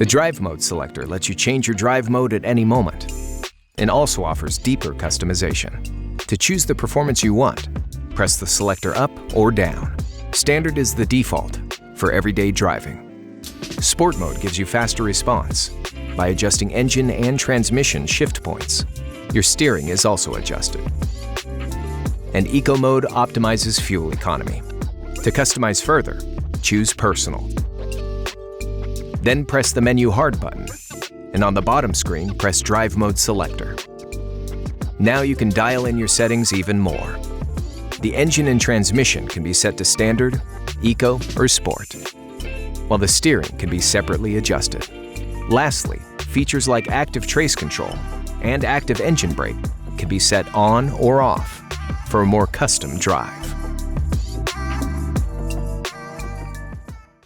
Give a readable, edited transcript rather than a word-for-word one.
The Drive Mode selector lets you change your drive mode at any moment and also offers deeper customization. To choose the performance you want, press the selector up or down. Standard is the default for everyday driving. Sport Mode gives you faster response by adjusting engine and transmission shift points. Your steering is also adjusted. And Eco Mode optimizes fuel economy. To customize further, choose Personal. Then press the Menu Hard button, and on the bottom screen, press Drive Mode Selector. Now you can dial in your settings even more. The engine and transmission can be set to Standard, Eco, or Sport, while the steering can be separately adjusted. Lastly, features like Active Trace Control and Active Engine Brake can be set on or off for a more custom drive.